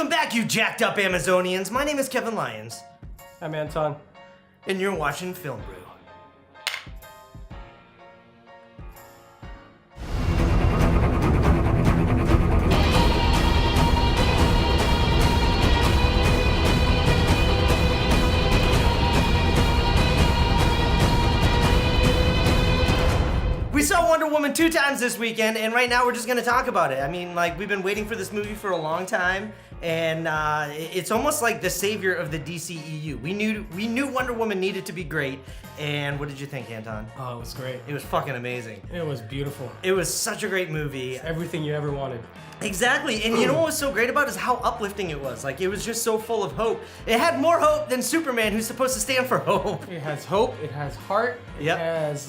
Welcome back, you jacked up Amazonians. My name is Kevin Lyons. I'm Anton. And you're watching Film BREW. We saw Wonder Woman 2 times this weekend, and right now we're just gonna talk about it. I mean, like, we've been waiting for this movie for a long time, and it's almost like the savior of the DCEU. We knew Wonder Woman needed to be great, and what did you think, Anton? Oh, it was great. It was fucking amazing. It was beautiful. It was such a great movie. It's everything you ever wanted. Exactly, and you know what was so great about it is how uplifting it was. Like, it was just so full of hope. It had more hope than Superman, who's supposed to stand for hope. It has hope, it has heart, it has,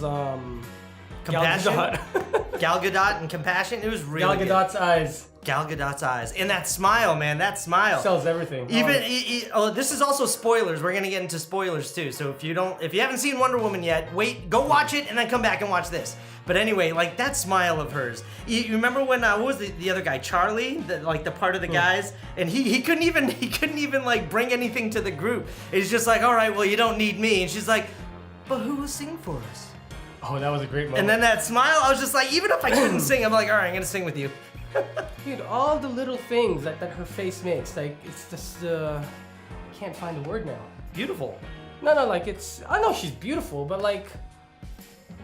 compassion. Gal Gadot. Gal Gadot and compassion. It was really Gal Gadot's eyes. Gal Gadot's eyes. And that smile, man, that smile. Sells everything. This is also spoilers. We're gonna get into spoilers too. So if you haven't seen Wonder Woman yet, wait, go watch it and then come back and watch this. But anyway, like that smile of hers. You remember when what was the other guy, Charlie, the part of the guys, and he couldn't even like bring anything to the group. It's just like, all right, well, you don't need me. And she's like, but who will sing for us? Oh, that was a great moment. And then that smile, I was just like, even if I couldn't sing, I'm like, all right, I'm gonna sing with you. Dude, all the little things that her face makes, like, it's just, can't find a word now. Beautiful. No, like, I know she's beautiful, but like,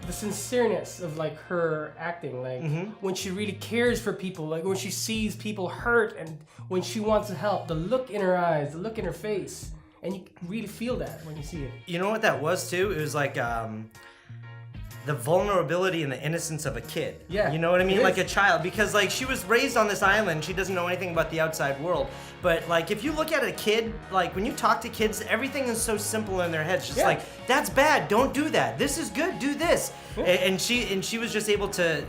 the sincereness of like her acting, like when she really cares for people, like when she sees people hurt and when she wants to help, the look in her eyes, the look in her face, and you really feel that when you see it. You know what that was too? It was like, the vulnerability and the innocence of a kid. Yeah. You know what I mean? Like a child. Because like she was raised on this island, she doesn't know anything about the outside world. But like if you look at a kid, like when you talk to kids, everything is so simple in their heads. Just like, that's bad, don't do that. This is good, do this. Yeah. And she was just able to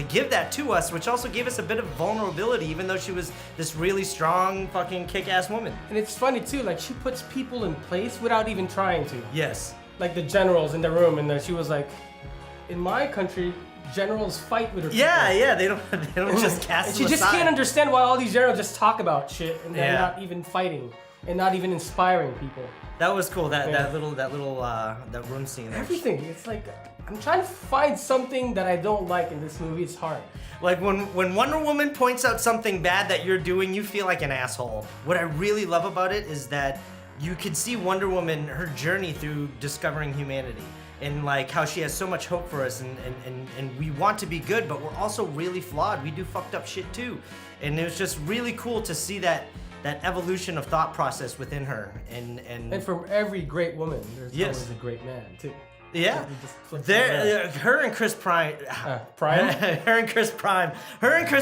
give that to us, which also gave us a bit of vulnerability, even though she was this really strong, fucking kick-ass woman. And it's funny too, like she puts people in place without even trying to. Yes. Like the generals in the room, and then she was like, in my country, generals fight with her. Yeah, they don't just cast and them she just aside. Can't understand why all these generals just talk about shit and they're not even fighting and not even inspiring people. That was cool. That room scene. Everything. It's like I'm trying to find something that I don't like in this movie. It's hard. Like when Wonder Woman points out something bad that you're doing, you feel like an asshole. What I really love about it is that you can see Wonder Woman, her journey through discovering humanity. And like how she has so much hope for us, and we want to be good, but we're also really flawed. We do fucked up shit too. And it was just really cool to see that evolution of thought process within her. And from every great woman, there's always a great man too. Yeah, her and Chris Pine. Her and Chris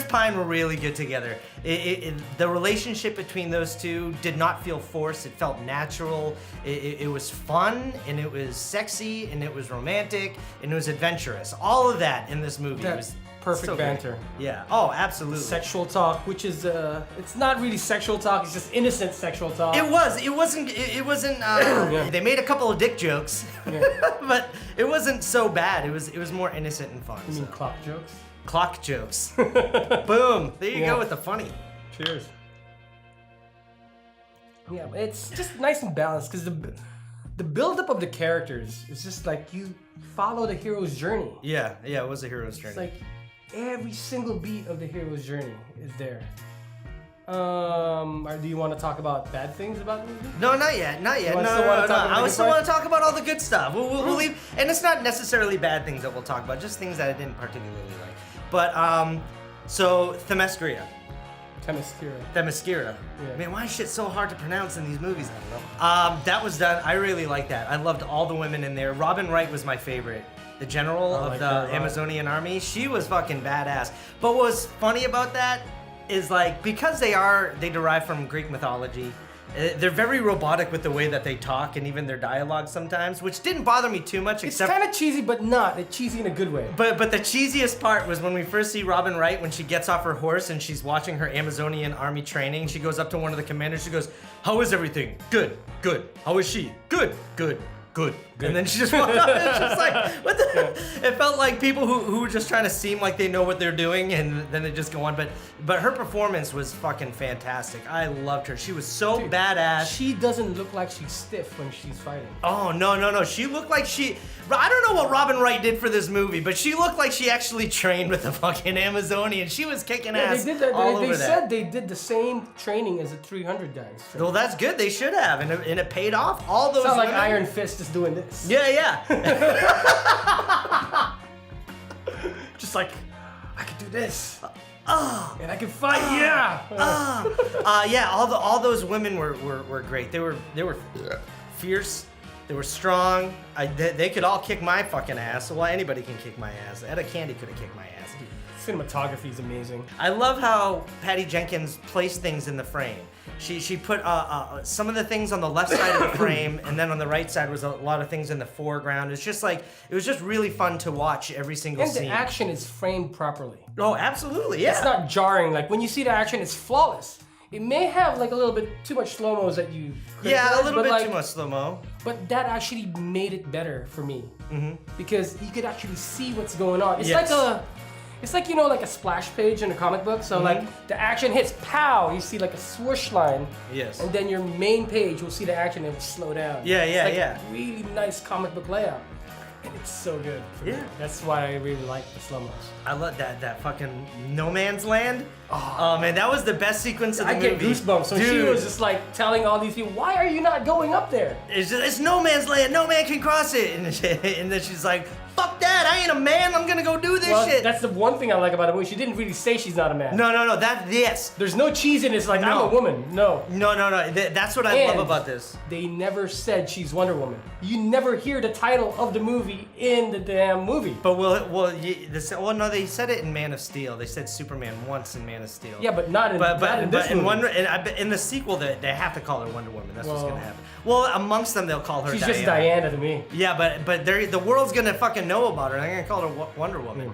Pine were really good together. The relationship between those two did not feel forced. It felt natural. It was fun, and it was sexy, and it was romantic, and it was adventurous. All of that in this movie was perfect so banter. Great. Yeah. Oh, absolutely. Sexual talk, which is it's not really sexual talk. It's just innocent sexual talk. It wasn't. They made a couple of dick jokes, but it wasn't so bad. It was more innocent and fun. You mean clock jokes? Clock jokes. Boom. There you go with the funny. Cheers. Yeah, it's just nice and balanced because the build-up of the characters is just like you follow the hero's journey. Yeah, it was a hero's journey. It's like every single beat of the hero's journey is there. Or do you want to talk about bad things about the movie? No, not yet. No. I still want to talk about all the good stuff. We'll leave, and it's not necessarily bad things that we'll talk about, just things that I didn't particularly like. But so Themyscira. Yeah. Man, why is shit so hard to pronounce in these movies? I don't know. That was done. I really liked that. I loved all the women in there. Robin Wright was my favorite. The general of the Amazonian army. She was fucking badass. But what was funny about that is like, because they derive from Greek mythology, they're very robotic with the way that they talk and even their dialogue sometimes, which didn't bother me too much. It's kind of cheesy, but not. It's cheesy in a good way. But the cheesiest part was when we first see Robin Wright, when she gets off her horse and she's watching her Amazonian army training. She goes up to one of the commanders. She goes, "How is everything? Good. How is she? Good. good. And then she just walked out. It's just like, what the? It felt like people who were just trying to seem like they know what they're doing, and then they just go on. But her performance was fucking fantastic. I loved her. She was so badass. She doesn't look like she's stiff when she's fighting. Oh, no. She looked like she... I don't know what Robin Wright did for this movie, but she looked like she actually trained with a fucking Amazonian. She was kicking ass they did that. all over They that. said they did the same training as the 300 guys. Well, that's good. They should have, and it paid off. All those It's not like women- Iron Fist is doing this. Yeah. Just like, I could do this. And I can fight, yeah. Yeah. All those women were great. They were fierce. They were strong. They could all kick my fucking ass. Well, anybody can kick my ass. Etta Candy could have kicked my ass. Cinematography is amazing. I love how Patty Jenkins placed things in the frame. She put some of the things on the left side of the frame, and then on the right side was a lot of things in the foreground. It's just like, it was just really fun to watch every single And scene. the action is framed properly. Oh, absolutely, yeah. It's not jarring. Like when you see the action, it's flawless. It may have like a little bit too much slow-mos that you Yeah, a little bit like, too much slow-mo. But that actually made it better for me. Because you could actually see what's going on. It's Yes. it's like, you know, like a splash page in a comic book. So like the action hits, pow, you see like a swoosh line. Yes. And then your main page, you'll see the action and it will slow down. Yeah, It's like yeah. a really nice comic book layout. And it's so good. Yeah. That's why I really like the slow-mos. I love that fucking No Man's Land. Oh man, that was the best sequence of the I movie. get goosebumps. So she Dude. was just like telling all these people, why are you not going up there? It's No Man's Land. No man can cross it. And then she's like, fuck that. I ain't a man. I'm gonna go do this Well, shit. that's the one thing I like about the movie. She didn't really say she's not a man. No. Yes. There's no cheese in it. It's like, No. I'm a woman. No. No. That's what I And love about this. They never said she's Wonder Woman. You never hear the title of the movie in the damn movie. But no, they said it in Man of Steel. They said Superman once in Man of Steel. Yeah, but not in, not in this in movie. in the sequel, they have to call her Wonder Woman. That's what's Well, gonna happen. Well, amongst them, they'll call her She's Diana. just Diana to me. Yeah, but the world's gonna fucking know about her. They're gonna call her Wonder Woman.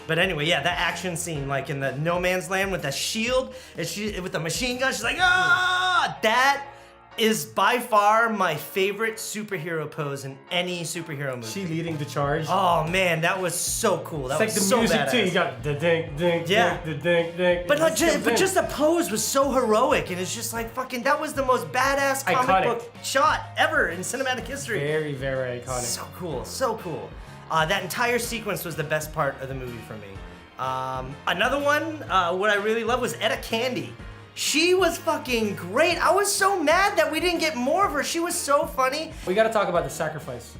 But anyway, yeah, that action scene, like in the No Man's Land with the shield, and with the machine gun, she's like, that is by far my favorite superhero pose in any superhero movie. She leading the charge. Oh man, that was so cool. That It's like was the so music badass. too. You got the dink, dink, Yeah. dink, the dink, dink. But It's just the pose was so heroic, and it's just like fucking. That was the most badass comic Iconic. book shot ever in cinematic history. very, very iconic. So cool, so cool. That entire sequence was the best part of the movie for me. Another one, what I really loved was Etta Candy. She was fucking great. I was so mad that we didn't get more of her. She was so funny. We got to talk about the sacrifice,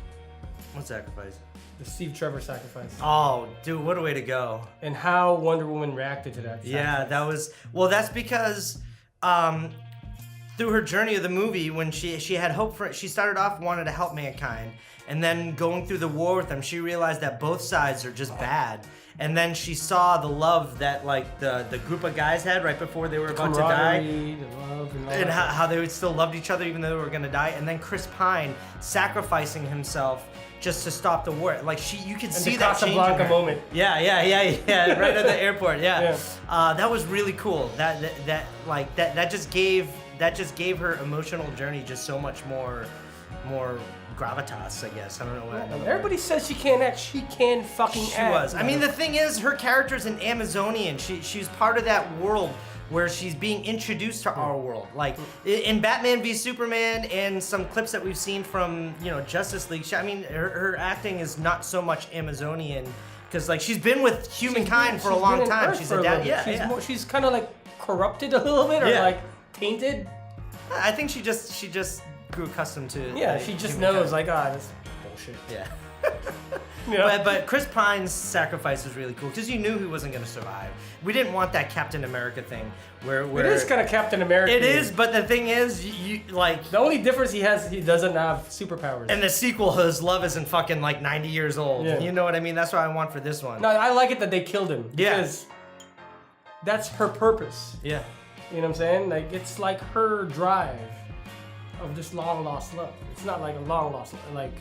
What sacrifice? the Steve Trevor sacrifice, Oh, dude, what a way to go. and how Wonder Woman reacted to that. Yeah, that was, well, that's because through her journey of the movie, when she had hope for it, she started off wanting to help mankind, and then going through the war with them, she realized that both sides are just bad. And then she saw the love that like the group of guys had right before they were about to die, camaraderie, the love, and all and that. how they would still loved each other even though they were gonna die. And then Chris Pine sacrificing himself just to stop the war. Like you could And see the that change in Casablanca her. moment. Yeah, right at the airport. Yeah, Yeah. that was really cool. That just gave her emotional journey just so much more gravitas, I guess. I don't know what. And everybody says she can't act. She can fucking She act. was. I mean, the thing is, her character's an Amazonian. She's part of that world where she's being introduced to our world. Like in Batman v Superman and some clips that we've seen from Justice League. Her acting is not so much Amazonian because like she's been with humankind for a long time. She's a dad. Yeah, She's kind of like corrupted a little bit, or Yeah. like tainted. I think she just grew accustomed to. Yeah, she just humankind. knows like, this bullshit. Yeah. Yeah. But Chris Pine's sacrifice was really cool because you knew he wasn't going to survive. We didn't want that Captain America thing where It is kind of Captain America. It is, but the thing is, you like, The only difference he doesn't have superpowers. and the sequel, his love isn't fucking like 90 years old. Yeah. You know what I mean? That's what I want for this one. No, I like it that they killed him. Yeah. Because that's her purpose. Yeah. You know what I'm saying? Like, it's like her drive of this long lost love. It's not like a long lost love. Like,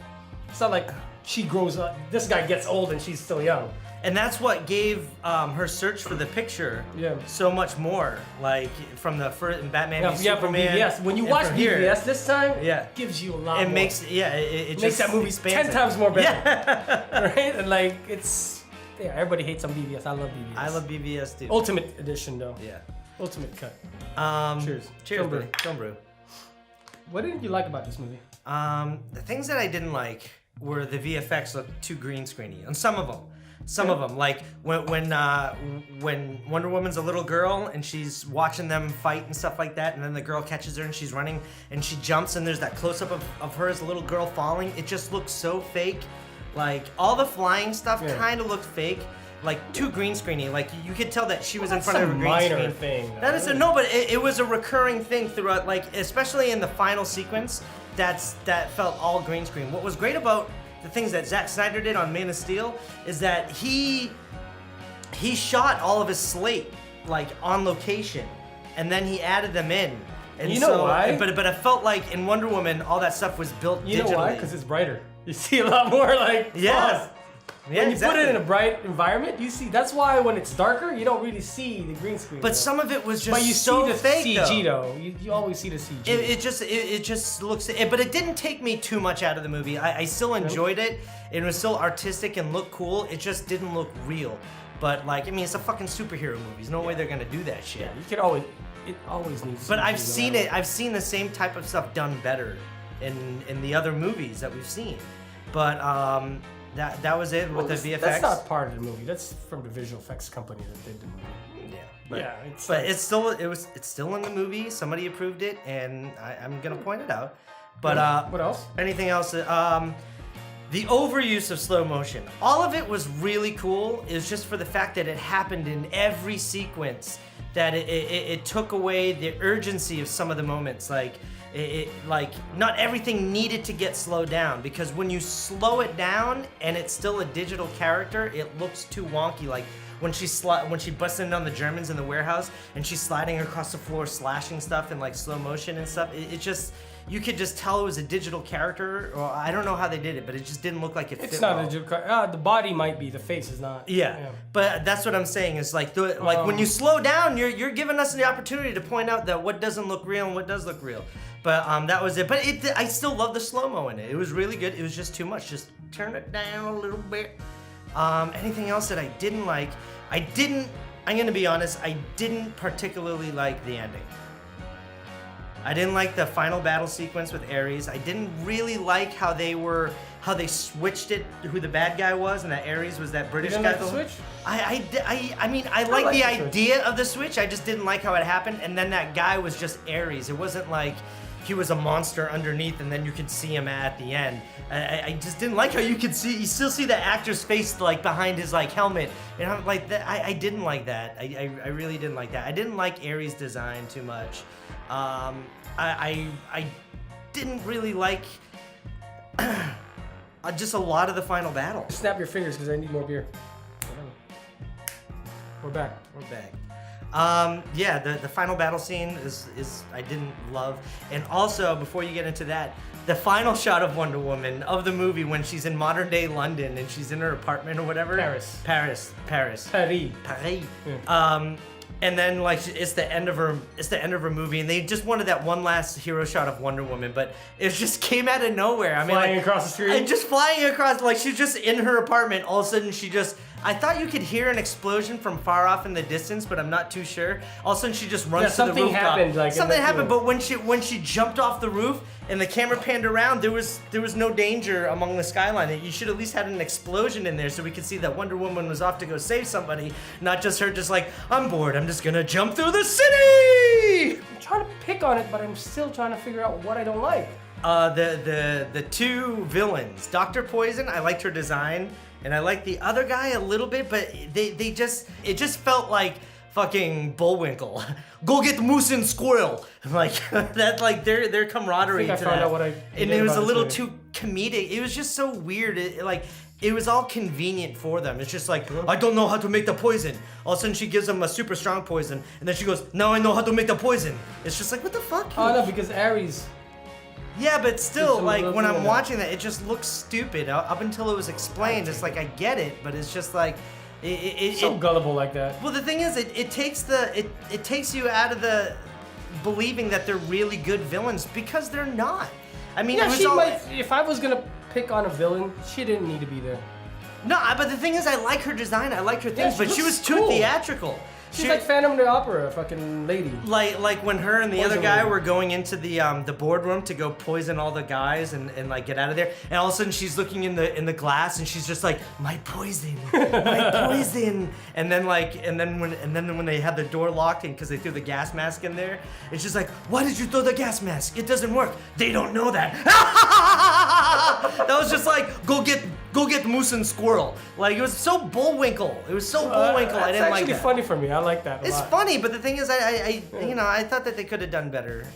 It's not like she grows up. This guy gets old and she's still young. And that's what gave her search for the picture Yeah. so much more. Like from the first Batman v Yeah, from Superman. BVS. When you and watch from here, BVS this time, Yeah. it gives you a lot it more. makes it Makes just that movie expands 10 it. times more better. Yeah. Right? And like, it's, yeah, everybody hates on BVS. I love BVS. I love BVS too. Ultimate edition though. Yeah. Ultimate cut. Cheers, Film brew. buddy. Film brew. What didn't you like about this movie? The things that I didn't like were the VFX looked too green screeny on some of them. Some of them, like when Wonder Woman's a little girl and she's watching them fight and stuff like that, and then the girl catches her and she's running and she jumps and there's that close up of her as a little girl falling. It just looks so fake. Like all the flying stuff kind of looked fake, like too green screeny. Like you could tell that she was in front of a green minor screen. thing. That is no, but it was a recurring thing throughout. Like especially in the final sequence, that felt all green screen. What was great about the things that Zack Snyder did on Man of Steel is that he shot all of his slate like on location, and then he added them in. And you know why? But it felt like in Wonder Woman, all that stuff was built digitally. You know why? Because it's brighter. You see a lot more like flaws. Yeah, When you exactly. put it in a bright environment, you see. That's why when it's darker, you don't really see the green screen. But though. some of it was just But you so see the fake, CG though. though. You always see the CG. It just looks. But it didn't take me too much out of the movie. I still enjoyed it. It was still artistic and looked cool. It just didn't look real. But like, I mean, it's a fucking superhero movie. There's no way they're gonna do that shit. Yeah, you can always. It always needs. But CG I've no seen matter it. I've seen the same type of stuff done better in the other movies that we've seen. But that was it with the VFX. That's not part of the movie. That's from the visual effects company that did the movie. Yeah. But It's still in the movie. Somebody approved it, and I'm gonna point it out. But what else? Anything else? The overuse of slow motion. All of it was really cool. It was just for the fact that it happened in every sequence. That it took away the urgency of some of the moments. Like like not everything needed to get slowed down, because when you slow it down and it's still a digital character, it looks too wonky. Like when she busts in on the Germans in the warehouse and she's sliding across the floor, slashing stuff in like slow motion and stuff. It just, you could just tell it was a digital character, or I don't know how they did it, but it just didn't look like it fit. It's not well. a digital. The body might be. The face is not. Yeah, but that's what I'm saying is like when you slow down, you're giving us the opportunity to point out that what doesn't look real and what does look real. But that was it. But I still love the slow mo in it. It was really good. It was just too much. Just turn it down a little bit. Anything else that I didn't like? I'm gonna be honest. I didn't particularly like the ending. I didn't like the final battle sequence with Ares. I didn't really like how they switched it, who the bad guy was, and that Ares was that British didn't guy. like the switch? I mean, I like the idea of the switch. I just didn't like how it happened. And then that guy was just Ares. It wasn't like he was a monster underneath, and then you could see him at the end. I just didn't like how you still see the actor's face like behind his like helmet, and I'm like that. I didn't like that. I really didn't like that. I didn't like Ares' design too much. I didn't really like just a lot of the final battle. Snap your fingers because I need more beer. We're back. We're back. Yeah, the final battle scene is I didn't love. And also, before you get into that, the final shot of Wonder Woman of the movie when she's in modern day London and she's in her apartment or whatever. Paris. Paris. Yeah. And then like it's the end of her movie, and they just wanted that one last hero shot of Wonder Woman, but it just came out of nowhere. I mean, flying like, across the street. and just flying across, like she's just in her apartment. All of a sudden, I thought you could hear an explosion from far off in the distance, but I'm not too sure. All of a sudden, she just runs to the rooftop. Something happened, but when she jumped off the roof and the camera panned around, there was no danger among the skyline. You should at least had an explosion in there so we could see that Wonder Woman was off to go save somebody, not just her just like, I'm bored, I'm just gonna jump through the city. I'm trying to pick on it, but I'm still trying to figure out what I don't like. The two villains, Dr. Poison, I liked her design, and I liked the other guy a little bit, but it just felt like fucking Bullwinkle. Go get Moose and Squirrel. Like that, like their camaraderie. I found out what I and it was a little too comedic. It was just so weird. It was all convenient for them. It's just like, I don't know how to make the poison. All of a sudden she gives them a super strong poison, and then she goes, now I know how to make the poison. It's just like, what the fuck? Oh no, because Ares Yeah, but still, It's a like, little when I'm bit. watching that, it just looks stupid. Up until it was explained, it's like, I get it, but it's just like... So gullible like that. Well, the thing is, it takes you out of the believing that they're really good villains, because they're not. I mean, Yeah, it was she all... might. If I was gonna pick on a villain, she didn't need to be there. No, but the thing is, I like her design, I like her things, she but she looks was too cool. theatrical. She's like Phantom of the Opera, fucking lady. Like when her and the Poison other guy lady. were going into the boardroom to go poison all the guys and like get out of there, and all of a sudden she's looking in the glass and she's just like, my poison, my poison, and then when they had the door locked and because they threw the gas mask in there, it's just like, why did you throw the gas mask? It doesn't work. They don't know that. That was just like, go get Moose and Squirrel. Like, it was so Bullwinkle. It was so Bullwinkle. I didn't like that. It's actually funny for me. I like that a It's lot. funny, but the thing is, I thought that they could have done better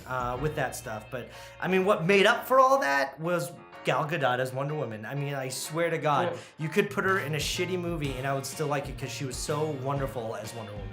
with that stuff. But I mean, what made up for all that was Gal Gadot as Wonder Woman. I mean, I swear to God, you could put her in a shitty movie and I would still like it because she was so wonderful as Wonder Woman.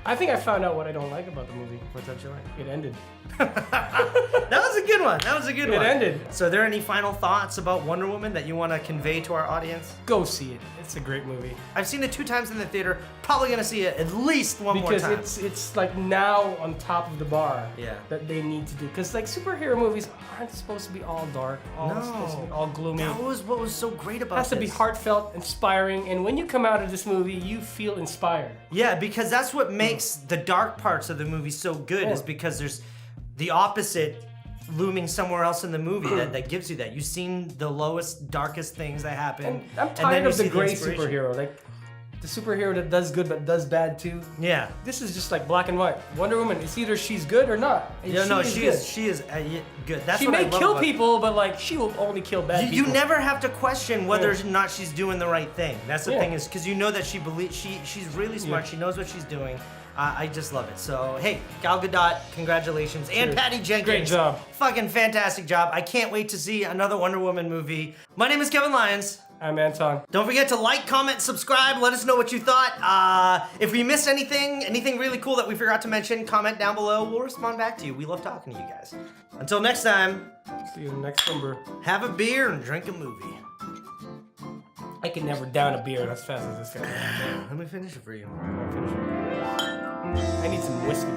I think I found out what I don't like about the movie. What's that you like? It ended. That was a good one. That was a good one. It ended. So, are there any final thoughts about Wonder Woman that you want to convey to our audience? Go see it. It's a great movie. I've seen it 2 times in the theater. Probably gonna see it at least one more time. Because it's like now on top of the bar Yeah. that they need to do. Because like superhero movies aren't supposed to be all dark, supposed to be all gloomy. That was what was so great about It has to be this. heartfelt, inspiring, and when you come out of this movie, you feel inspired. Yeah, because that's what makes the dark parts of the movie so good, is because there's the opposite looming somewhere else in the movie that gives you that. You've seen the lowest, darkest things that happen. And I'm then tired you of the see gray inspiration. superhero. Like the superhero that does good but does bad too. Yeah. This is just like black and white. Wonder Woman, it's either she's good or not. And She is good. That's She what I may love kill about it. people, but like she will only kill bad You people. never have to question whether or not she's doing the right thing. That's the Yeah. thing, is because you know that she's really smart. Yeah. She knows what she's doing. I just love it. So, hey, Gal Gadot, congratulations. And Cheers. Patty Jenkins. Great job. Fucking fantastic job. I can't wait to see another Wonder Woman movie. My name is Kevin Lyons. I'm Anton. Don't forget to like, comment, subscribe. Let us know what you thought. If we missed anything really cool that we forgot to mention, comment down below. We'll respond back to you. We love talking to you guys. Until next time, See you in the next number. have a beer and drink a movie. I can never down a beer as fast as this guy. Let me finish it for you. I need some whiskey.